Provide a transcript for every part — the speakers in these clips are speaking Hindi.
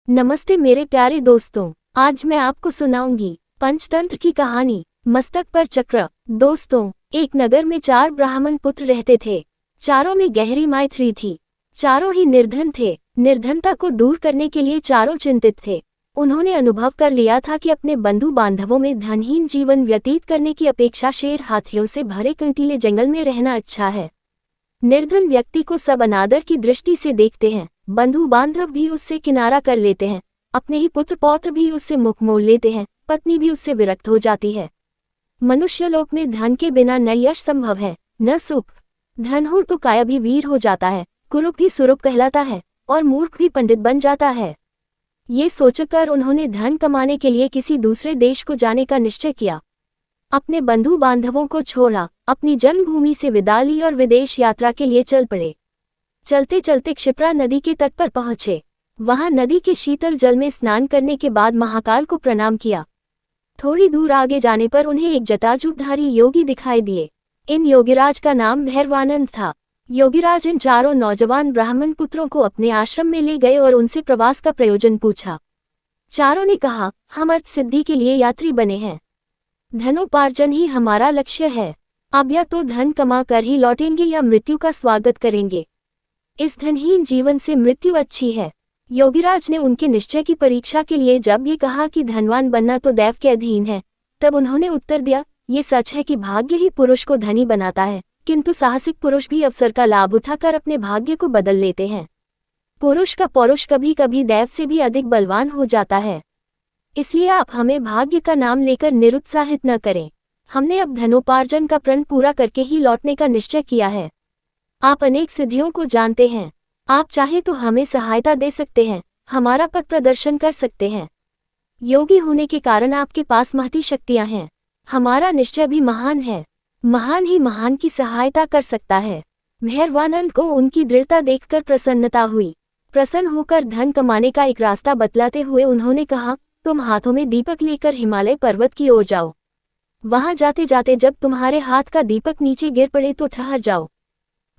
नमस्ते मेरे प्यारे दोस्तों, आज मैं आपको सुनाऊंगी पंचतंत्र की कहानी मस्तक पर चक्र। दोस्तों, एक नगर में 4 ब्राह्मण पुत्र रहते थे। चारों में गहरी मैत्री थी। चारों ही निर्धन थे। निर्धनता को दूर करने के लिए चारों चिंतित थे। उन्होंने अनुभव कर लिया था कि अपने बंधु बांधवों में धनहीन जीवन व्यतीत करने की अपेक्षा शेर हाथियों से भरे कंटीले जंगल में रहना अच्छा है। निर्धन व्यक्ति को सब अनादर की दृष्टि से देखते हैं। बंधु बांधव भी उससे किनारा कर लेते हैं। अपने ही पुत्र पौत्र भी उससे मुख मोड़ लेते हैं। पत्नी भी उससे विरक्त हो जाती है। मनुष्यलोक में धन के बिना न यश संभव है, न सुख। धन हो तो काया भी वीर हो जाता है, कुरूप भी सुरूप कहलाता है और मूर्ख भी पंडित बन जाता है। ये सोचकर उन्होंने धन कमाने के लिए किसी दूसरे देश को जाने का निश्चय किया। अपने बंधु बांधवों को छोड़ा, अपनी जन्मभूमि से विदा ली और विदेश यात्रा के लिए चल पड़े। चलते चलते क्षिप्रा नदी के तट पर पहुंचे। वहां नदी के शीतल जल में स्नान करने के बाद महाकाल को प्रणाम किया। थोड़ी दूर आगे जाने पर उन्हें एक जटाजूधारी योगी दिखाई दिए। इन योगीराज का नाम भैरवानंद था। योगीराज इन चारों नौजवान ब्राह्मण पुत्रों को अपने आश्रम में ले गए और उनसे प्रवास का प्रयोजन पूछा। चारों ने कहा, हम अर्थ सिद्धि के लिए यात्री बने हैं। धनोपार्जन ही हमारा लक्ष्य है। अब या तो धन कमा कर ही लौटेंगे या मृत्यु का स्वागत करेंगे। इस धनहीन जीवन से मृत्यु अच्छी है। योगीराज ने उनके निश्चय की परीक्षा के लिए जब ये कहा कि धनवान बनना तो दैव के अधीन है, तब उन्होंने उत्तर दिया, ये सच है कि भाग्य ही पुरुष को धनी बनाता है, किंतु साहसिक पुरुष भी अवसर का लाभ उठाकर अपने भाग्य को बदल लेते हैं। पुरुष का पौरुष कभी कभी दैव से भी अधिक बलवान हो जाता है। इसलिए आप हमें भाग्य का नाम लेकर निरुत्साहित न करें। हमने अब धनोपार्जन का प्रण पूरा करके ही लौटने का निश्चय किया है। आप अनेक सिद्धियों को जानते हैं। आप चाहे तो हमें सहायता दे सकते हैं, हमारा पथ प्रदर्शन कर सकते हैं। योगी होने के कारण आपके पास महती शक्तियां हैं। हमारा निश्चय भी महान है। महान ही महान की सहायता कर सकता है। भैरवानंद को उनकी दृढ़ता देखकर प्रसन्नता हुई। प्रसन्न होकर धन कमाने का एक रास्ता बतलाते हुए उन्होंने कहा, तुम हाथों में दीपक लेकर हिमालय पर्वत की ओर जाओ। वहां जाते जाते जब तुम्हारे हाथ का दीपक नीचे गिर पड़े तो ठहर जाओ।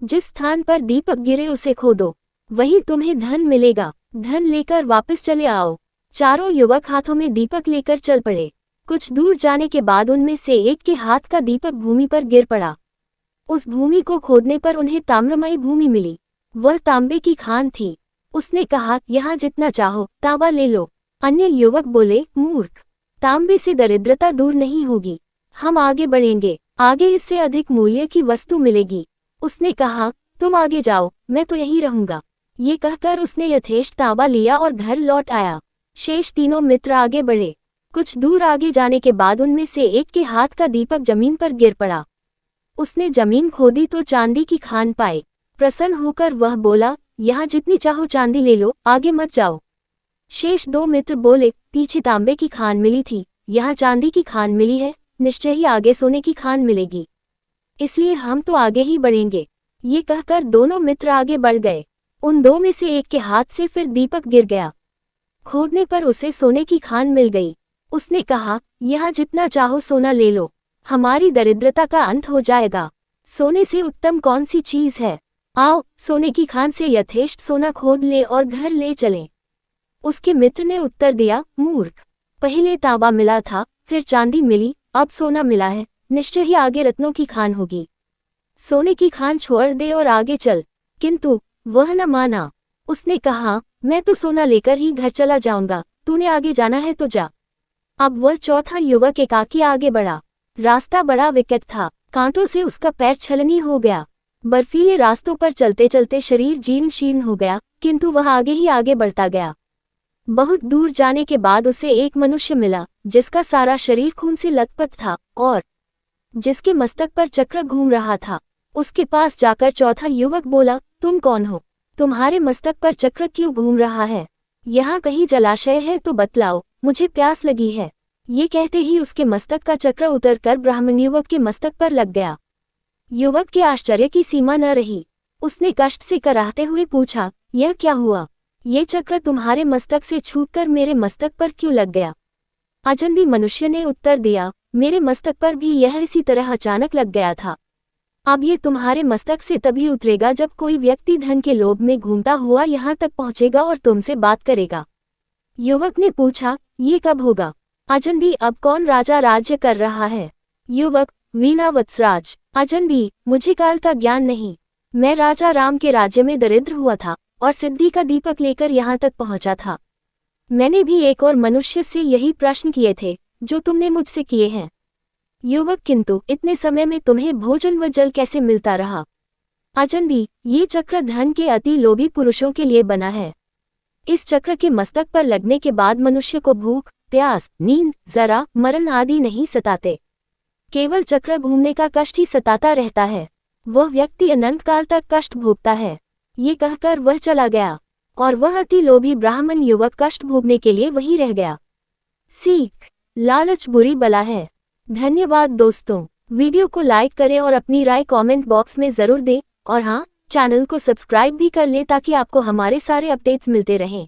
जिस स्थान पर दीपक गिरे उसे खोदो, वहीं तुम्हें धन मिलेगा। धन लेकर वापस चले आओ। चारों युवक हाथों में दीपक लेकर चल पड़े। कुछ दूर जाने के बाद उनमें से एक के हाथ का दीपक भूमि पर गिर पड़ा। उस भूमि को खोदने पर उन्हें ताम्रमयी भूमि मिली। वह तांबे की खान थी। उसने कहा, यहाँ जितना चाहो तांबा ले लो। अन्य युवक बोले, मूर्ख, तांबे से दरिद्रता दूर नहीं होगी। हम आगे बढ़ेंगे, आगे इससे अधिक मूल्य की वस्तु मिलेगी। उसने कहा, तुम आगे जाओ, मैं तो यहीं रहूंगा। ये कहकर उसने यथेष्ट तांबा लिया और घर लौट आया। शेष तीनों मित्र आगे बढ़े। कुछ दूर आगे जाने के बाद उनमें से एक के हाथ का दीपक जमीन पर गिर पड़ा। उसने जमीन खोदी तो चांदी की खान पाई। प्रसन्न होकर वह बोला, यहाँ जितनी चाहो चांदी ले लो, आगे मत जाओ। शेष 2 मित्र बोले, पीछे तांबे की खान मिली थी, यहाँ चांदी की खान मिली है, निश्चय ही आगे सोने की खान मिलेगी, इसलिए हम तो आगे ही बढ़ेंगे। ये कहकर दोनों मित्र आगे बढ़ गए। उन 2 में से एक के हाथ से फिर दीपक गिर गया। खोदने पर उसे सोने की खान मिल गई। उसने कहा, यहाँ जितना चाहो सोना ले लो, हमारी दरिद्रता का अंत हो जाएगा। सोने से उत्तम कौन सी चीज है। आओ, सोने की खान से यथेष्ट सोना खोद ले और घर ले चलें। उसके मित्र ने उत्तर दिया, मूर्ख, पहले तांबा मिला था, फिर चांदी मिली, अब सोना मिला है, निश्चय ही आगे रत्नों की खान होगी। सोने की खान छोड़ दे और आगे चल। किंतु वह न माना। उसने कहा, मैं तो सोना लेकर ही घर चला जाऊंगा, तूने आगे जाना है तो जा। अब वह चौथा युवक एकाकी आगे बढ़ा। रास्ता बड़ा विकट था, कांटों से उसका पैर छलनी हो गया। बर्फीले रास्तों पर चलते चलते शरीर जीर्ण शीर्ण हो गया, किंतु वह आगे ही आगे बढ़ता गया। बहुत दूर जाने के बाद उसे एक मनुष्य मिला, जिसका सारा शरीर खून से लथपथ था और जिसके मस्तक पर चक्र घूम रहा था। उसके पास जाकर चौथा युवक बोला, तुम कौन हो? तुम्हारे मस्तक पर चक्र क्यों घूम रहा है? यहाँ कहीं जलाशय है तो बतलाओ, मुझे प्यास लगी है। ये कहते ही उसके मस्तक का चक्र उतरकर ब्राह्मण युवक के मस्तक पर लग गया। युवक के आश्चर्य की सीमा न रही। उसने कष्ट से कराहते हुए पूछा, यह क्या हुआ? ये चक्र तुम्हारे मस्तक से छूटकर मेरे मस्तक पर क्यों लग गया? अजनबी मनुष्य ने उत्तर दिया, मेरे मस्तक पर भी यह इसी तरह अचानक लग गया था। अब ये तुम्हारे मस्तक से तभी उतरेगा जब कोई व्यक्ति धन के लोभ में घूमता हुआ यहाँ तक पहुँचेगा और तुमसे बात करेगा। युवक ने पूछा, ये कब होगा? अजनबी, अब कौन राजा राज्य कर रहा है? युवक, वीणा वत्सराज। अजनबी, मुझे काल का ज्ञान नहीं। मैं राजा राम के राज्य में दरिद्र हुआ था और सिद्धि का दीपक लेकर यहाँ तक पहुँचा था। मैंने भी एक और मनुष्य से यही प्रश्न किए थे जो तुमने मुझसे किए हैं। युवक, किंतु इतने समय में तुम्हें भोजन व जल कैसे मिलता रहा? अजनबी, ये चक्र धन के अति लोभी पुरुषों के लिए बना है। इस चक्र के मस्तक पर लगने के बाद मनुष्य को भूख, प्यास, नींद, जरा, मरण आदि नहीं सताते। केवल चक्र घूमने का कष्ट ही सताता रहता है। वह व्यक्ति अनंत काल तक कष्ट भोगता है। ये कहकर वह चला गया और वह अति लोभी ब्राह्मण युवक कष्ट भोगने के लिए वहीं रह गया। सीख, लालच बुरी बला है। धन्यवाद दोस्तों। वीडियो को लाइक करें और अपनी राय कमेंट बॉक्स में ज़रूर दें और हाँ, चैनल को सब्सक्राइब भी कर लें ताकि आपको हमारे सारे अपडेट्स मिलते रहें।